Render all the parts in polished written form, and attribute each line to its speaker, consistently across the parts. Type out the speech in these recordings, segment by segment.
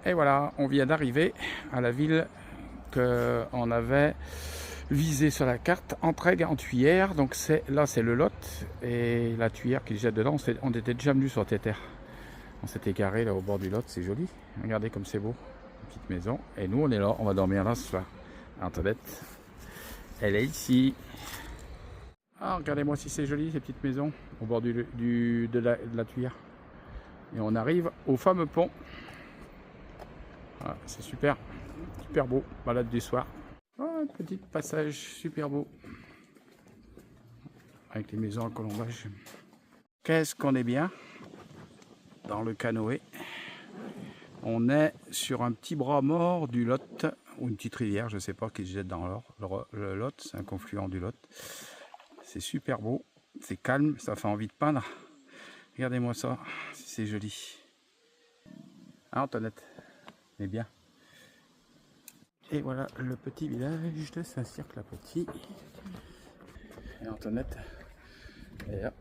Speaker 1: Et voilà, on vient d'arriver à la ville qu'on avait visée sur la carte, Entraigues en Thueyère. Donc là c'est le Lot et la Thueyère qui jette dedans. On était déjà venu sur Tétère. On s'était garé là au bord du Lot, c'est joli. Regardez comme c'est beau, une petite maison. Et nous on est là, on va dormir là ce soir. Antoinette, elle est ici. Ah, regardez-moi si c'est joli ces petites maisons au bord de la Thueyère. Et on arrive au fameux pont. Voilà, c'est super, super beau, balade du soir. Oh, un petit passage super beau. Avec les maisons à colombage. Qu'est-ce qu'on est bien dans le canoë. On est sur un petit bras mort du Lot, ou une petite rivière, je ne sais pas, qui se jette dans le Lot, c'est un confluent du Lot. C'est super beau, c'est calme, ça fait envie de peindre. Regardez-moi ça, c'est joli. Ah, Antoinette, mais bien. Et voilà le petit village de Saint-Cirque-la-Petit. Et Antoinette est là.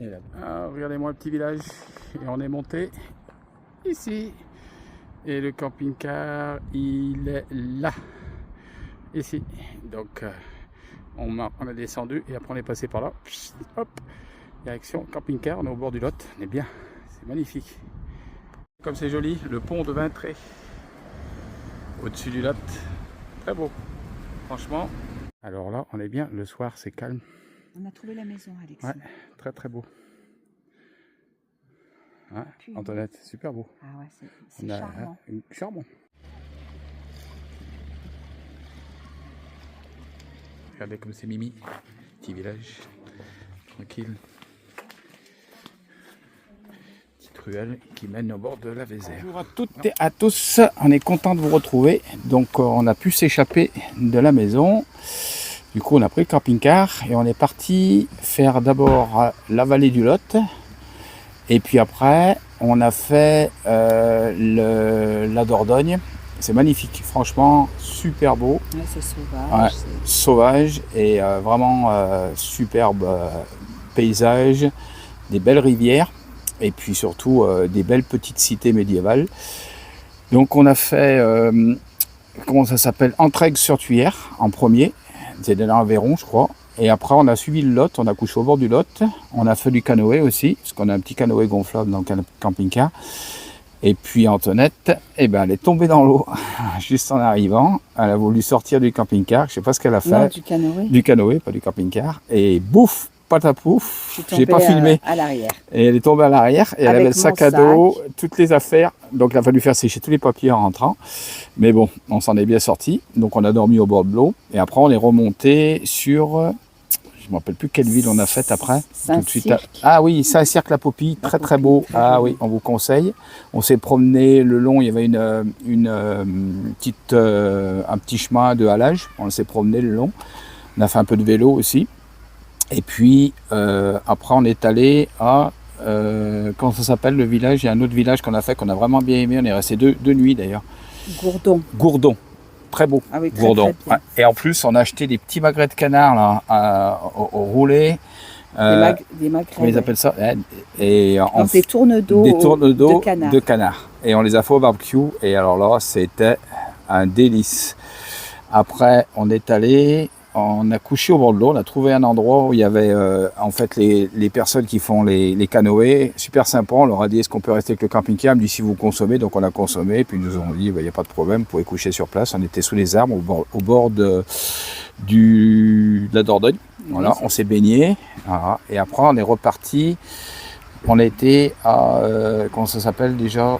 Speaker 1: Et là. Ah, regardez-moi le petit village. Et on est monté ici. Et le camping-car, il est là. Ici. Donc, on a descendu et après on est passé par là. Hop. Direction camping-car. On est au bord du Lot. On est bien. C'est magnifique. Comme c'est joli, le pont de Vintré. Au-dessus du Lot. Très beau. Franchement. Alors là, on est bien. Le soir, c'est calme.
Speaker 2: On a trouvé la maison, Alexis.
Speaker 1: Ouais, très très beau. Hein, Antoinette, super beau.
Speaker 2: Ah ouais, c'est charmant.
Speaker 1: Charmant. Regardez comme c'est mimi. Petit village. Tranquille. Petite ruelle qui mène au bord de la Vézère. Bonjour à toutes et à tous. On est content de vous retrouver. Donc on a pu s'échapper de la maison. Du coup on a pris le camping-car et on est parti faire d'abord la vallée du Lot. Et puis après, on a fait la Dordogne. C'est magnifique, franchement, super beau.
Speaker 2: Ouais, c'est sauvage.
Speaker 1: Ouais, sauvage et vraiment superbe paysage, des belles rivières et puis surtout des belles petites cités médiévales. Donc on a fait, comment ça s'appelle, Entraigues-sur-Thueyère en premier, c'est dans l'Aveyron je crois. Et après, on a suivi le Lot, on a couché au bord du Lot. On a fait du canoë aussi, parce qu'on a un petit canoë gonflable dans le camping-car. Et puis Antoinette, eh ben, elle est tombée dans l'eau juste en arrivant. Elle a voulu sortir du camping-car, je ne sais pas ce qu'elle a fait.
Speaker 2: Non, du canoë.
Speaker 1: Du canoë, pas du camping-car. Et bouf, patapouf, j'ai pas filmé.
Speaker 2: À l'arrière.
Speaker 1: Et elle est tombée à l'arrière et elle avait le sac à dos, toutes les affaires. Donc il a fallu faire sécher tous les papiers en rentrant. Mais bon, on s'en est bien sorti. Donc on a dormi au bord de l'eau. Et après on est remonté sur... Je ne me rappelle plus quelle ville on a faite après. Tout de suite. Ah oui, Saint-Cirque-la-Popie, très très beau. Ah oui, on vous conseille. On s'est promené le long, il y avait un petit chemin de halage. On s'est promené le long. On a fait un peu de vélo aussi. Et puis après on est allé à, comment ça s'appelle le village? Il y a un autre village qu'on a fait, qu'on a vraiment bien aimé. On est resté deux nuits d'ailleurs.
Speaker 2: Gourdon.
Speaker 1: Gourdon. Très beau,
Speaker 2: ah oui,
Speaker 1: Gourdon.
Speaker 2: Très bien.
Speaker 1: Et en plus, on a acheté des petits magrets de canard là, au roulé.
Speaker 2: Des magrets.
Speaker 1: Comment ils appellent ça? Et
Speaker 2: donc des tourne-dos
Speaker 1: de canard. Et on les a fait au barbecue. Et alors là, c'était un délice. Après, on est allé, on a couché au bord de l'eau. On a trouvé un endroit où il y avait en fait les personnes qui font les canoës. Super sympa. On leur a dit est-ce qu'on peut rester avec le camping-car? Ils dit si vous consommez. Donc on a consommé. Puis ils nous ont dit il n'y a pas de problème. Vous pouvez coucher sur place. On était sous les arbres au bord de la Dordogne. Voilà, on s'est baigné. Voilà. Et après on est reparti. On était à comment ça s'appelle déjà,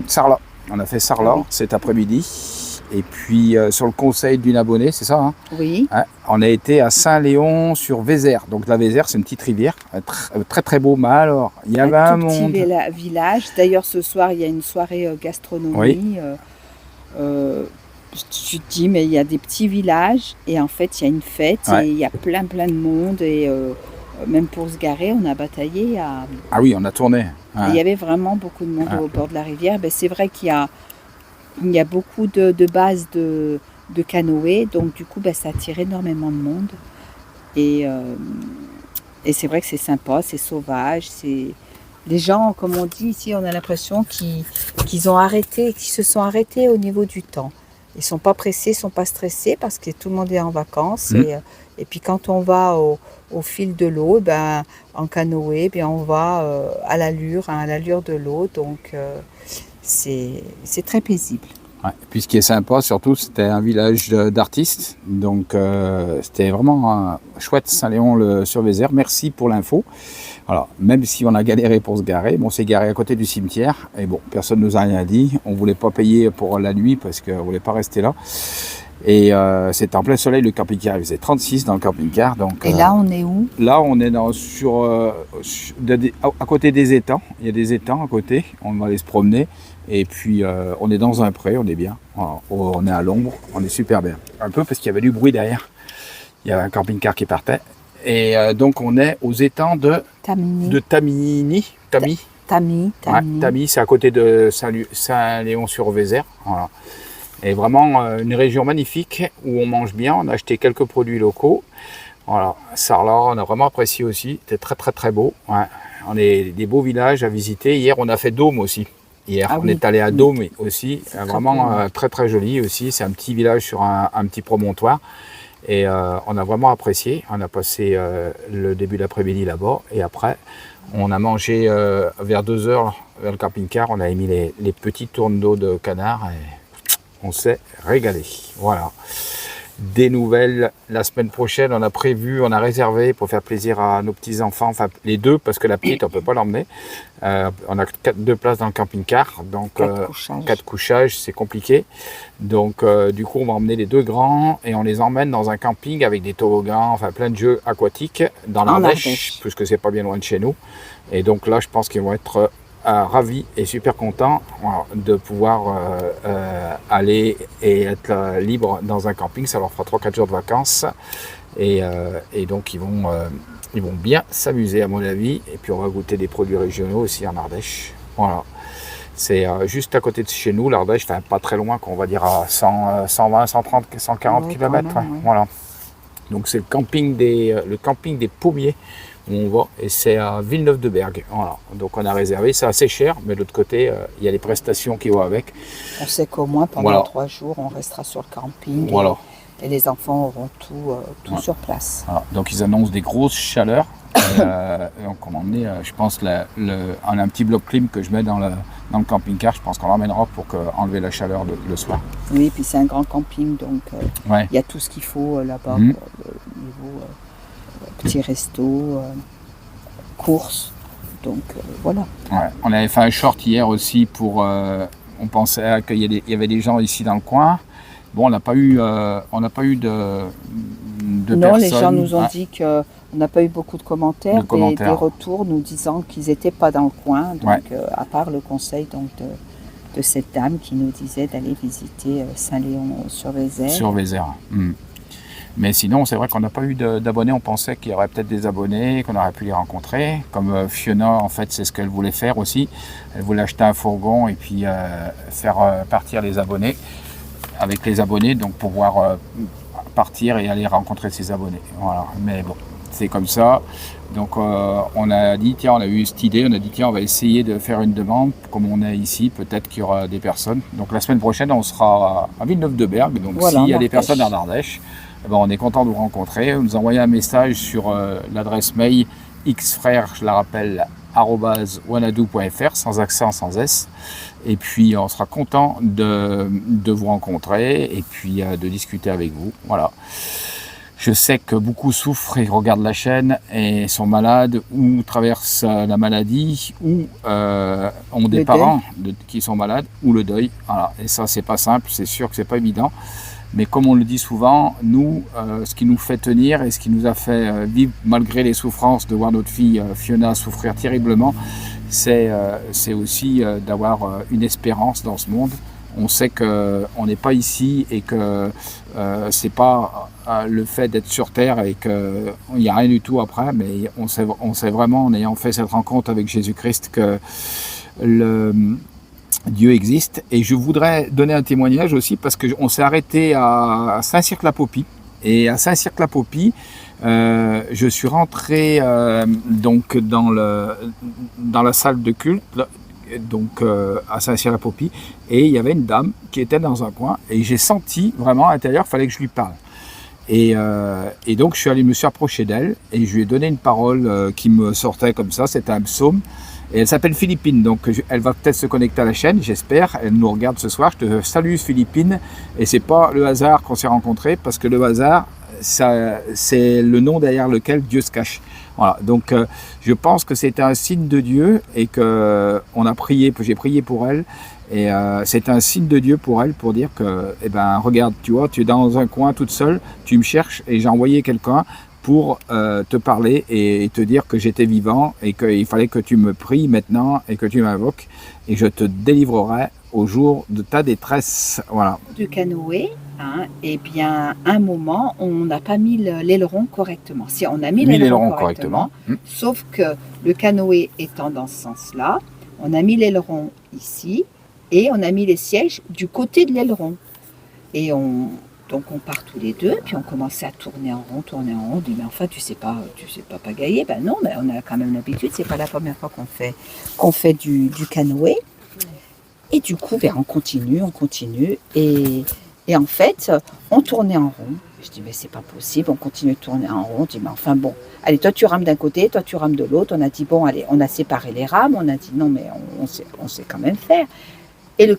Speaker 1: Sarlat. On a fait Sarlat cet après-midi. Et puis sur le conseil d'une abonnée, c'est ça hein?
Speaker 2: Oui.
Speaker 1: Hein, on a été à Saint-Léon-sur-Vézère. Donc la Vézère, c'est une petite rivière, très très beau. Mais alors, il y avait un monde.
Speaker 2: Petit village. D'ailleurs, ce soir, il y a une soirée gastronomie. Oui. Tu te dis, mais il y a des petits villages et en fait, il y a une fête et il y a plein de monde et même pour se garer, on a bataillé à...
Speaker 1: Ah oui, on a tourné.
Speaker 2: Ouais. Il y avait vraiment beaucoup de monde au bord de la rivière. Ben, c'est vrai qu'il y a beaucoup de bases de canoë, donc du coup, ben, ça attire énormément de monde. Et c'est vrai que c'est sympa, c'est sauvage, les gens, comme on dit ici, on a l'impression qu'ils ont arrêté, qu'ils se sont arrêtés au niveau du temps. Ils sont pas pressés, ils sont pas stressés parce que tout le monde est en vacances. Et puis quand on va au fil de l'eau, ben, en canoë, ben, on va à l'allure de l'eau. Donc c'est très paisible.
Speaker 1: Ouais. Et puis ce qui est sympa, surtout, c'était un village d'artistes. Donc c'était vraiment chouette, Saint-Léon-sur-Vézère. Merci pour l'info. Alors, même si on a galéré pour se garer, bon, on s'est garé à côté du cimetière. Et bon, personne ne nous a rien dit. On ne voulait pas payer pour la nuit parce qu'on ne voulait pas rester là. Et c'était en plein soleil, le camping-car. Il faisait 36 dans le camping-car. Donc,
Speaker 2: et là, on est où?
Speaker 1: Là, on est à côté des étangs. Il y a des étangs à côté. On va aller se promener. Et puis, on est dans un pré, on est bien. Alors, on est à l'ombre, on est super bien. Un peu parce qu'il y avait du bruit derrière. Il y avait un camping-car qui partait. Et donc, on est aux étangs de Tamini.
Speaker 2: Tamy.
Speaker 1: Ouais, Tamy, c'est à côté de Saint-Léon-sur-Vézère. Voilà. Et vraiment une région magnifique où on mange bien. On a acheté quelques produits locaux. Voilà, Sarlat, on a vraiment apprécié aussi. C'était très très très beau. Ouais. On a des beaux villages à visiter. Hier, on a fait Dôme aussi. On est allé à Dôme aussi. Vraiment très très joli aussi. C'est un petit village sur un petit promontoire. Et on a vraiment apprécié. On a passé le début d'après-midi là-bas. Et après, on a mangé vers 2h vers le camping-car. On a mis les petits tournes d'eau de canard. Et on s'est régalé. Voilà. Des nouvelles la semaine prochaine. On a réservé pour faire plaisir à nos petits-enfants. Enfin, les deux, parce que la petite, on ne peut pas l'emmener. On a 2 places dans le camping-car. Donc, 4 couchages, c'est compliqué. Donc, du coup, on va emmener les 2 grands et on les emmène dans un camping avec des toboggans, enfin plein de jeux aquatiques dans l'Ardèche, puisque c'est pas bien loin de chez nous. Et donc là, je pense qu'ils vont être ravis et super contents de pouvoir aller et être libre dans un camping. Ça leur fera 3-4 jours de vacances et donc ils vont bien s'amuser à mon avis. Et puis on va goûter des produits régionaux aussi en Ardèche. Voilà, c'est juste à côté de chez nous, l'Ardèche, enfin pas très loin, qu'on va dire à 120, 130, 140 km. Voilà. Donc c'est le camping des pommiers où on va, et c'est à Villeneuve-de-Berg. Voilà. Donc on a réservé, c'est assez cher, mais de l'autre côté, il y a les prestations qui vont avec.
Speaker 2: On sait qu'au moins pendant 3 jours, on restera sur le camping.
Speaker 1: Voilà.
Speaker 2: Et les enfants auront tout sur place.
Speaker 1: Voilà. Donc ils annoncent des grosses chaleurs. Donc on va emmener, je pense, on a un petit bloc clim que je mets dans le camping-car. Je pense qu'on l'emmènera pour enlever la chaleur le soir.
Speaker 2: Oui, puis c'est un grand camping, donc il y a tout ce qu'il faut là-bas. Au niveau petit resto, courses, donc voilà. Ouais. On
Speaker 1: avait fait un short hier aussi pour... on pensait qu'il y avait des gens ici dans le coin. Bon, on n'a pas eu de
Speaker 2: non, personnes. Les gens nous ont dit qu'on n'a pas eu beaucoup de commentaires. Des retours nous disant qu'ils n'étaient pas dans le coin, donc à part le conseil donc, de cette dame qui nous disait d'aller visiter Saint-Léon-sur-Vézère.
Speaker 1: Sur Vézère. Mais sinon, c'est vrai qu'on n'a pas eu d'abonnés. On pensait qu'il y aurait peut-être des abonnés, qu'on aurait pu les rencontrer. Comme Fiona, en fait, c'est ce qu'elle voulait faire aussi. Elle voulait acheter un fourgon et puis faire partir les abonnés. Avec les abonnés, donc pouvoir partir et aller rencontrer ses abonnés. Voilà. Mais bon, c'est comme ça. Donc on a dit, tiens, on a eu cette idée, on a dit, tiens, on va essayer de faire une demande. Comme on est ici, peut-être qu'il y aura des personnes. Donc la semaine prochaine, on sera à Villeneuve-de-Berg. Donc voilà, s'il y a des personnes en Ardèche, eh ben, on est content de vous rencontrer. Vous nous envoyez un message sur l'adresse mail xfrère, je la rappelle, @wanadoo.fr, sans accent, sans S. Et puis on sera content de vous rencontrer et puis de discuter avec vous. Voilà. Je sais que beaucoup souffrent et regardent la chaîne et sont malades ou traversent la maladie ou ont des parents qui sont malades ou le deuil. Voilà. Et ça, c'est pas simple, c'est sûr que c'est pas évident. Mais comme on le dit souvent, nous, ce qui nous fait tenir et ce qui nous a fait vivre malgré les souffrances de voir notre fille Fiona souffrir terriblement, c'est aussi d'avoir une espérance dans ce monde. On sait qu'on n'est pas ici et que c'est pas le fait d'être sur Terre et qu'il n'y a rien du tout après, mais on sait vraiment, en ayant fait cette rencontre avec Jésus-Christ, que Dieu existe. Et je voudrais donner un témoignage aussi parce qu'on s'est arrêté à Saint-Cirque-la-Popie. Et à Saint-Cirque-la-Popie, je suis rentré donc dans la salle de culte, donc à Saint-Cirque-la-Popie, et il y avait une dame qui était dans un coin, et j'ai senti vraiment à l'intérieur qu'il fallait que je lui parle. Et donc je me suis approché d'elle, et je lui ai donné une parole qui me sortait comme ça, c'était un psaume. Et elle s'appelle Philippine, donc elle va peut-être se connecter à la chaîne, j'espère. Elle nous regarde ce soir. Je te salue Philippine. Et c'est pas le hasard qu'on s'est rencontrés, parce que le hasard, c'est le nom derrière lequel Dieu se cache. Voilà. Donc je pense que c'était un signe de Dieu et que j'ai prié pour elle. Et c'est un signe de Dieu pour elle, pour dire que, regarde, tu vois, tu es dans un coin toute seule, tu me cherches, et j'ai envoyé quelqu'un pour te parler et te dire que j'étais vivant et qu'il fallait que tu me pries maintenant et que tu m'invoques et je te délivrerai au jour de ta détresse. Voilà.
Speaker 2: Du canoë, eh bien, un moment, on n'a pas mis l'aileron correctement. Si on a mis l'aileron correctement, sauf que le canoë étant dans ce sens-là, on a mis l'aileron ici et on a mis les sièges du côté de l'aileron. Et donc on part tous les deux, puis on commençait à tourner en rond. On dit, mais enfin, tu sais pas pagayer. Ben non, mais on a quand même l'habitude, c'est pas la première fois qu'on fait du canoë. Et du coup, on continue. Et en fait, on tournait en rond. Je dis, mais c'est pas possible, on continue de tourner en rond. Je dis, mais enfin bon, allez, toi tu rames d'un côté, toi tu rames de l'autre. On a dit, bon, allez, on a séparé les rames. On a dit, non, mais on sait quand même faire. Et le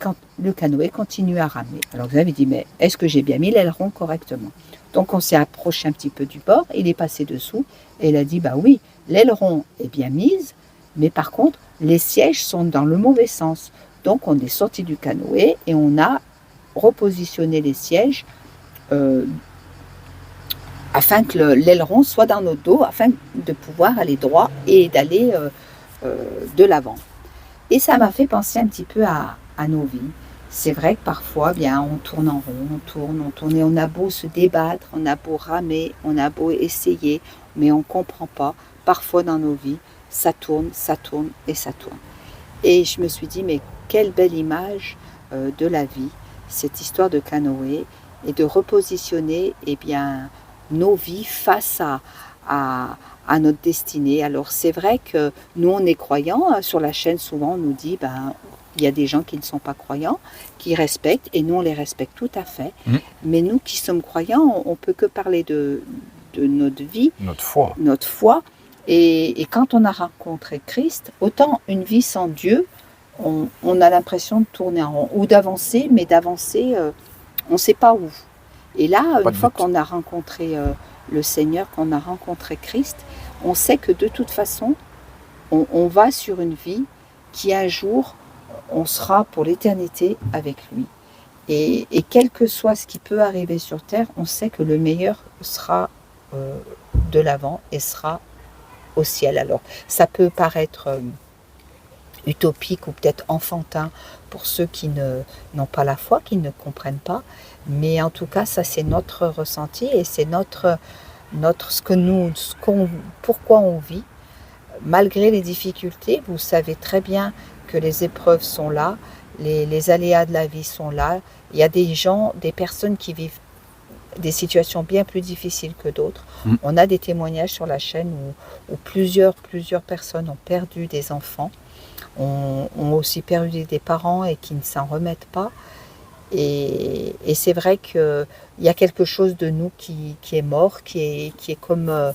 Speaker 2: canoë continue à ramer. Alors vous avez dit, mais est-ce que j'ai bien mis l'aileron correctement? Donc on s'est approché un petit peu du bord, il est passé dessous, et il a dit, bah oui, l'aileron est bien mise, mais par contre, les sièges sont dans le mauvais sens. Donc on est sorti du canoë et on a repositionné les sièges afin que l'aileron soit dans notre dos, afin de pouvoir aller droit et d'aller de l'avant. Et ça m'a fait penser un petit peu à nos vies. C'est vrai que parfois, on tourne en rond, on tourne, et on a beau se débattre, on a beau ramer, on a beau essayer, mais on ne comprend pas. Parfois dans nos vies, ça tourne et ça tourne. Et je me suis dit, mais quelle belle image de la vie, cette histoire de canoë, et de repositionner nos vies face à notre destinée. Alors c'est vrai que nous on est croyants, sur la chaîne souvent on nous dit il y a des gens qui ne sont pas croyants, qui respectent, et nous on les respecte tout à fait, mais nous qui sommes croyants, on peut que parler de notre vie, notre foi, et quand on a rencontré Christ, autant une vie sans Dieu, on a l'impression de tourner en rond, ou d'avancer, mais d'avancer, on ne sait pas où. Et là, une fois qu'on a rencontré le Seigneur, qu'on a rencontré Christ, on sait que de toute façon, on va sur une vie qui un jour, on sera pour l'éternité avec lui. Et quel que soit ce qui peut arriver sur terre, on sait que le meilleur sera de l'avant et sera au ciel. Alors, ça peut paraître utopique ou peut-être enfantin pour ceux qui n'ont pas la foi, qui ne comprennent pas, mais en tout cas, ça c'est notre ressenti et c'est pourquoi on vit. Malgré les difficultés, vous savez très bien que les épreuves sont là, les aléas de la vie sont là. Il y a des personnes qui vivent des situations bien plus difficiles que d'autres. On a des témoignages sur la chaîne où plusieurs personnes ont perdu des enfants, ont aussi perdu des parents et qui ne s'en remettent pas. Et c'est vrai qu'il y a quelque chose de nous qui est mort, qui est comme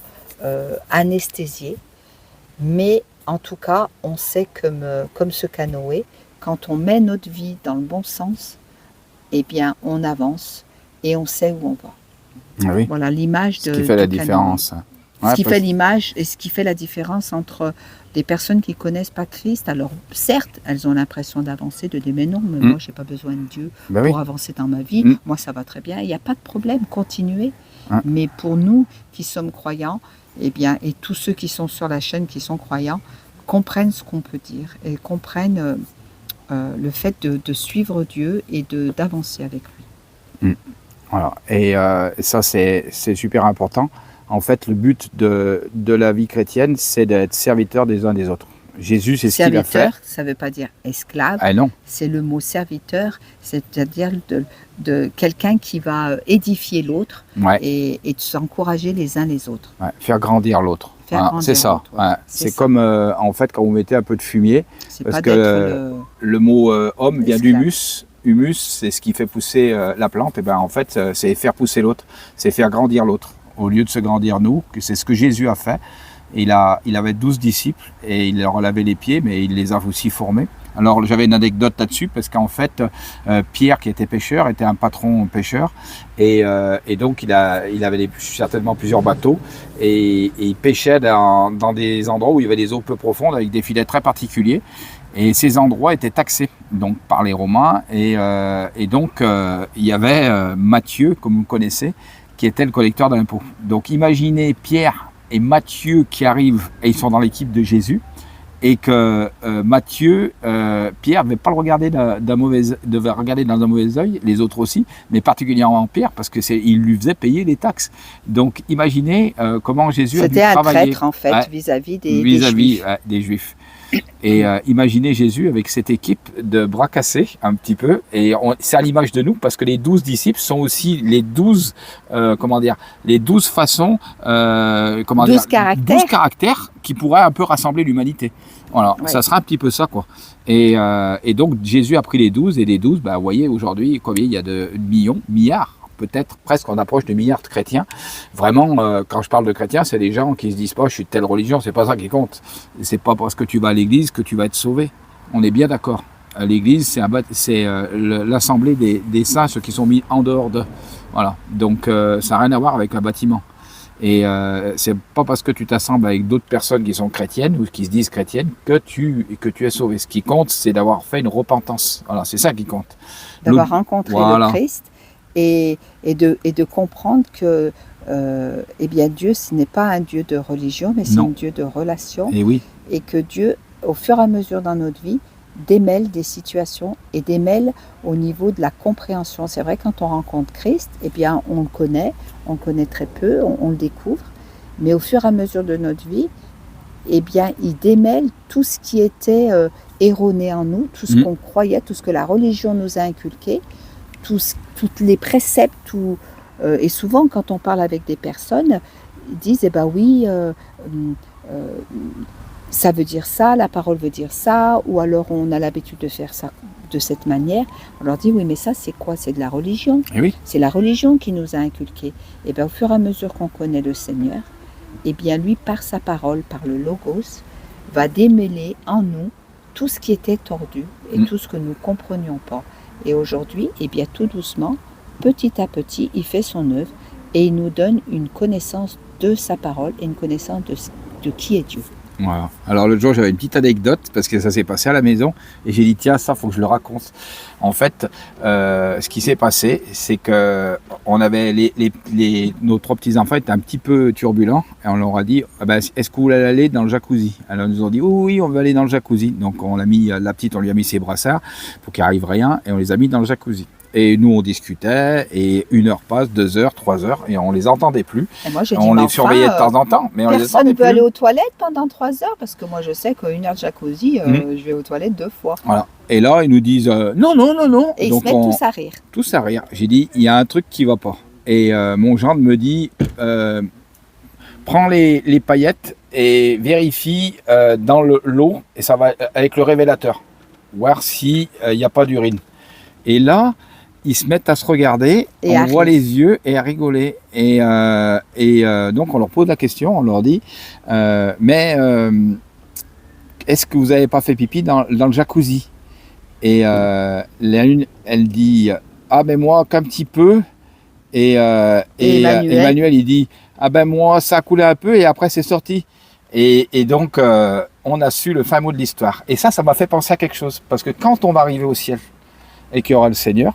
Speaker 2: anesthésié. Mais en tout cas, on sait comme ce canoë, quand on met notre vie dans le bon sens, on avance et on sait où on va.
Speaker 1: Oui.
Speaker 2: Voilà l'image
Speaker 1: de ce qui fait la différence.
Speaker 2: Ce qui fait l'image et ce qui fait la différence entre des personnes qui ne connaissent pas Christ. Alors certes, elles ont l'impression d'avancer, de dire mais non, mais moi je n'ai pas besoin de Dieu pour avancer dans ma vie. Moi ça va très bien, il n'y a pas de problème, continuez. Mais pour nous qui sommes croyants, et tous ceux qui sont sur la chaîne qui sont croyants, comprennent ce qu'on peut dire et comprennent le fait de suivre Dieu et d'avancer avec lui.
Speaker 1: Voilà. Et ça c'est super important. En fait, le but de la vie chrétienne, c'est d'être serviteur des uns des autres. Jésus, c'est ce qu'il a fait.
Speaker 2: Serviteur, ça ne veut pas dire esclave.
Speaker 1: Ah non.
Speaker 2: C'est le mot serviteur, c'est-à-dire de quelqu'un qui va édifier l'autre et de s'encourager les uns les autres.
Speaker 1: Ouais, faire grandir l'autre. C'est ça. C'est comme en fait quand vous mettez un peu de fumier, parce que le mot homme vient d'humus. Humus, c'est ce qui fait pousser la plante. Et ben en fait, c'est faire pousser l'autre, c'est faire grandir l'autre. Au lieu de se grandir nous, c'est ce que Jésus a fait. Il avait 12 disciples et il leur lavait les pieds, mais il les a aussi formés. Alors j'avais une anecdote là-dessus parce qu'en fait Pierre qui était pêcheur était un patron pêcheur et donc il avait certainement plusieurs bateaux et il pêchait dans des endroits où il y avait des eaux peu profondes avec des filets très particuliers et ces endroits étaient taxés donc par les Romains et donc il y avait Matthieu comme vous connaissez qui était le collecteur d'impôts. Donc imaginez Pierre et Matthieu qui arrivent et ils sont dans l'équipe de Jésus. Et que Matthieu, Pierre ne devait pas le regarder devait regarder dans un mauvais œil, les autres aussi, mais particulièrement Pierre, parce qu'il lui faisait payer les taxes. Donc imaginez comment Jésus a dû travailler.
Speaker 2: C'était un traître en fait vis-à-vis
Speaker 1: des Juifs. Et imaginez Jésus avec cette équipe de bras cassés un petit peu, et c'est à l'image de nous, parce que les 12 disciples sont aussi les 12, les 12 façons, 12 caractères qui pourraient un peu rassembler l'humanité. Voilà, ça sera un petit peu ça, quoi. Et donc Jésus a pris les 12, et les 12, vous voyez aujourd'hui combien il y a de milliards, peut-être presque on approche de milliards de chrétiens. Vraiment, quand je parle de chrétiens, c'est des gens qui se disent pas je suis de telle religion, c'est pas ça qui compte. C'est pas parce que tu vas à l'église que tu vas être sauvé. On est bien d'accord. L'église, c'est l'assemblée des saints, ceux qui sont mis en dehors de. Voilà. Donc ça n'a rien à voir avec un bâtiment. Et c'est pas parce que tu t'assembles avec d'autres personnes qui sont chrétiennes ou qui se disent chrétiennes que tu es sauvé. Ce qui compte, c'est d'avoir fait une repentance. Voilà, c'est ça qui compte.
Speaker 2: D'avoir rencontré le Christ. Et de comprendre que Dieu, ce n'est pas un Dieu de religion, mais c'est un Dieu de relation. Et que Dieu, au fur et à mesure dans notre vie, démêle des situations et démêle au niveau de la compréhension. C'est vrai, quand on rencontre Christ, on le connaît très peu, on le découvre, mais au fur et à mesure de notre vie, il démêle tout ce qui était erroné en nous, tout ce qu'on croyait, tout ce que la religion nous a inculqué, tous les préceptes, et souvent quand on parle avec des personnes, ils disent ça veut dire ça, la parole veut dire ça, ou alors on a l'habitude de faire ça de cette manière. On leur dit oui, mais ça c'est quoi? C'est de la religion. C'est la religion qui nous a inculqué. Et au fur et à mesure qu'on connaît le Seigneur, lui par sa parole, par le Logos, va démêler en nous tout ce qui était tordu et tout ce que nous ne comprenions pas. Et aujourd'hui, tout doucement, petit à petit, il fait son œuvre et il nous donne une connaissance de sa parole et une connaissance de qui est Dieu.
Speaker 1: Voilà. Alors l'autre jour, j'avais une petite anecdote parce que ça s'est passé à la maison et j'ai dit tiens, ça faut que je le raconte. En fait, ce qui s'est passé, c'est que on avait nos 3 petits enfants étaient un petit peu turbulents et on leur a dit est-ce que vous voulez aller dans le jacuzzi? Alors ils nous ont dit oui, on veut aller dans le jacuzzi. Donc on lui a mis ses brassards pour qu'il arrive rien et on les a mis dans le jacuzzi. Et nous, on discutait, et 1 heure passe, 2 heures, 3 heures, et on les entendait plus.
Speaker 2: Et moi,
Speaker 1: on les surveillait de temps en temps, mais on les entendait plus.
Speaker 2: Personne ne peut aller aux toilettes pendant 3 heures, parce que moi, je sais qu'1 heure de jacuzzi, je vais aux toilettes 2 fois.
Speaker 1: Voilà. Et là, ils nous disent non.
Speaker 2: Et donc, ils se mettent tous à rire.
Speaker 1: Tous à rire. J'ai dit, il y a un truc qui ne va pas. Et mon gendre me dit, prends les paillettes et vérifie dans l'eau, et ça va avec le révélateur, voir s'il n'y a pas d'urine. Et là, ils se mettent à se regarder, on voit les yeux et à rigoler. Et donc on leur pose la question, on leur dit est-ce que vous n'avez pas fait pipi dans le jacuzzi? Et l'une, elle dit moi qu'un petit peu. Et Emmanuel il dit moi ça a coulé un peu et après c'est sorti. Et donc on a su le fin mot de l'histoire. Et ça m'a fait penser à quelque chose. Parce que quand on va arriver au ciel et qu'il y aura le Seigneur,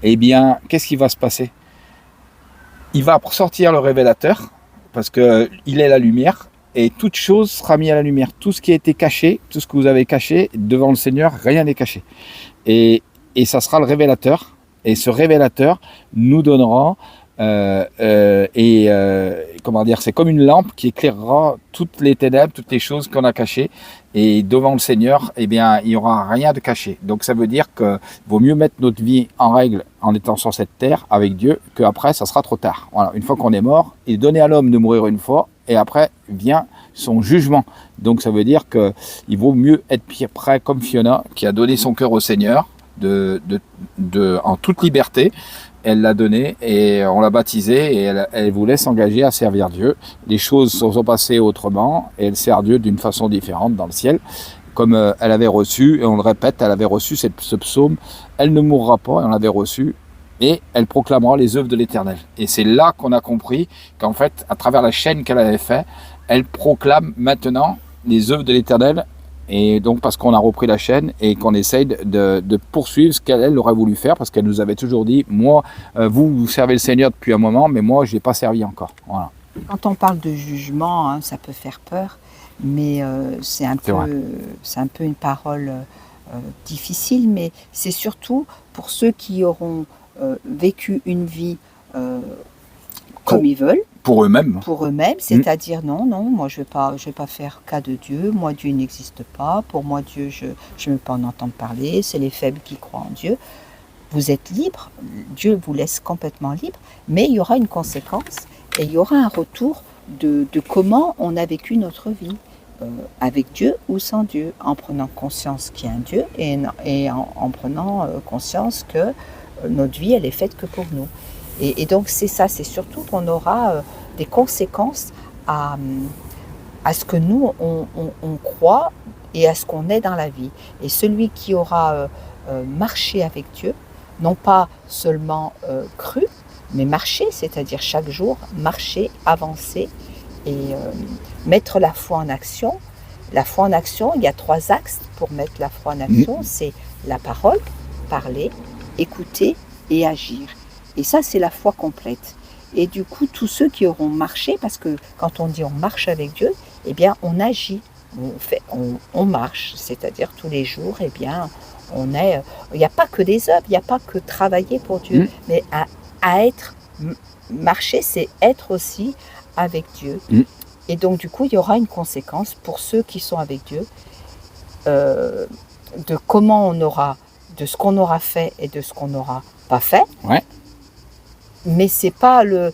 Speaker 1: qu'est-ce qui va se passer? Il va sortir le révélateur, parce qu'il est la lumière, et toute chose sera mise à la lumière. Tout ce qui a été caché, tout ce que vous avez caché, devant le Seigneur, rien n'est caché. Et ça sera le révélateur, et ce révélateur nous donnera
Speaker 3: comment dire, c'est comme une lampe qui éclairera toutes les ténèbres, toutes les choses qu'on a cachées. Et devant le Seigneur, eh bien, il n'y aura rien de caché. Donc ça veut dire qu'il vaut mieux mettre notre vie en règle en étant sur cette terre avec Dieu, qu'après, ça sera trop tard. Voilà, une fois qu'on est mort, il est donné à l'homme de mourir une fois, et après vient son jugement. Donc ça veut dire qu'il vaut mieux être prêt comme Fiona, qui a donné son cœur au Seigneur en toute liberté. Elle l'a donné et on l'a baptisée et elle voulait s'engager à servir Dieu. Les choses se sont passées autrement et elle sert Dieu d'une façon différente dans le ciel. Comme elle avait reçu, et on le répète, elle avait reçu ce psaume, elle ne mourra pas, et on l'avait reçu, et elle proclamera les œuvres de l'Éternel. Et c'est là qu'on a compris qu'en fait, à travers la chaîne qu'elle avait faite, elle proclame maintenant les œuvres de l'Éternel. Et donc parce qu'on a repris la chaîne et qu'on essaye de poursuivre ce qu'elle aurait voulu faire, parce qu'elle nous avait toujours dit, moi, vous servez le Seigneur depuis un moment, mais moi, je n'ai pas servi encore. Voilà.
Speaker 2: Quand on parle de jugement, hein, ça peut faire peur, mais c'est un peu une parole difficile, mais c'est surtout pour ceux qui auront vécu une vie comme ils veulent.
Speaker 3: Pour eux-mêmes.
Speaker 2: Pour eux-mêmes, c'est-à-dire non, moi je vais pas faire cas de Dieu, moi Dieu n'existe pas, pour moi Dieu je ne veux pas en entendre parler, c'est les faibles qui croient en Dieu. Vous êtes libre, Dieu vous laisse complètement libre, mais il y aura une conséquence et il y aura un retour de comment on a vécu notre vie, avec Dieu ou sans Dieu, en prenant conscience qu'il y a un Dieu et en prenant conscience que notre vie elle est faite que pour nous. Et donc c'est ça, c'est surtout qu'on aura des conséquences à ce que nous on croit et à ce qu'on est dans la vie. Et celui qui aura marché avec Dieu, non pas seulement cru, mais marcher, c'est-à-dire chaque jour, marcher, avancer et mettre la foi en action. La foi en action, il y a 3 axes pour mettre la foi en action, c'est la parole, parler, écouter et agir. Et ça, c'est la foi complète. Et du coup, tous ceux qui auront marché, parce que quand on dit on marche avec Dieu, eh bien, on agit, on marche, c'est-à-dire tous les jours, eh bien, on est. Il n'y a pas que des œuvres, il n'y a pas que travailler pour Dieu, mais à être marcher, c'est être aussi avec Dieu. Et donc, du coup, il y aura une conséquence pour ceux qui sont avec Dieu, de comment on aura, de ce qu'on aura fait et de ce qu'on n'aura pas fait.
Speaker 3: Ouais.
Speaker 2: Mais c'est pas le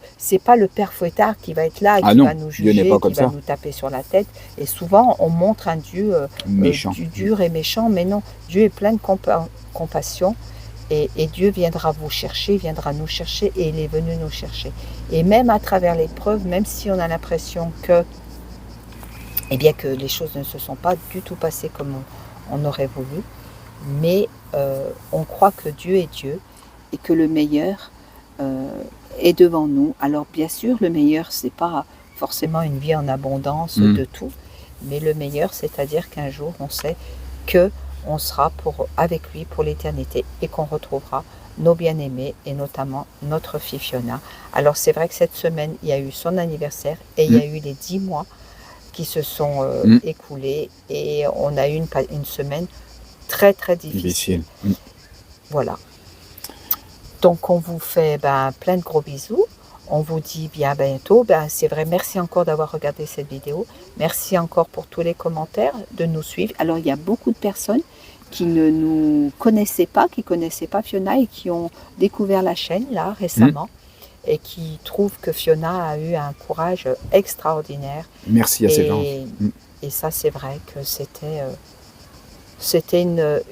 Speaker 2: père fouettard qui va être là, qui va nous juger, qui va nous taper sur la tête. Et souvent, on montre un Dieu méchant, dur et méchant, mais non, Dieu est plein de compassion. Et Dieu viendra vous chercher, viendra nous chercher, et il est venu nous chercher. Et même à travers l'épreuve, même si on a l'impression que les choses ne se sont pas du tout passées comme on aurait voulu, mais on croit que Dieu est Dieu et que le meilleur est devant nous. Alors bien sûr, le meilleur, c'est pas forcément une vie en abondance de tout, mais le meilleur, c'est-à-dire qu'un jour, on sait que on sera avec lui pour l'éternité et qu'on retrouvera nos bien-aimés et notamment notre fille Fiona. Alors c'est vrai que cette semaine, il y a eu son anniversaire et il y a eu les 10 mois qui se sont écoulés et on a eu une semaine très très difficile. Voilà. Donc on vous fait plein de gros bisous. On vous dit bien bientôt. C'est vrai, merci encore d'avoir regardé cette vidéo. Merci encore pour tous les commentaires, de nous suivre. Alors il y a beaucoup de personnes qui ne nous connaissaient pas, qui ne connaissaient pas Fiona et qui ont découvert la chaîne là récemment et qui trouvent que Fiona a eu un courage extraordinaire.
Speaker 3: Merci à ces gens.
Speaker 2: Et ça c'est vrai que c'était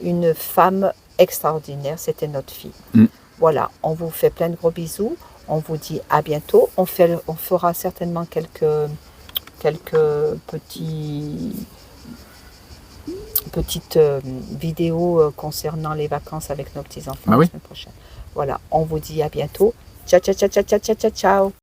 Speaker 2: une femme extraordinaire, c'était notre fille. Voilà, on vous fait plein de gros bisous. On vous dit à bientôt. On fera certainement quelques petites vidéos concernant les vacances avec nos petits-enfants la semaine prochaine. Voilà, on vous dit à bientôt. Ciao, ciao, ciao, ciao, ciao, ciao, ciao.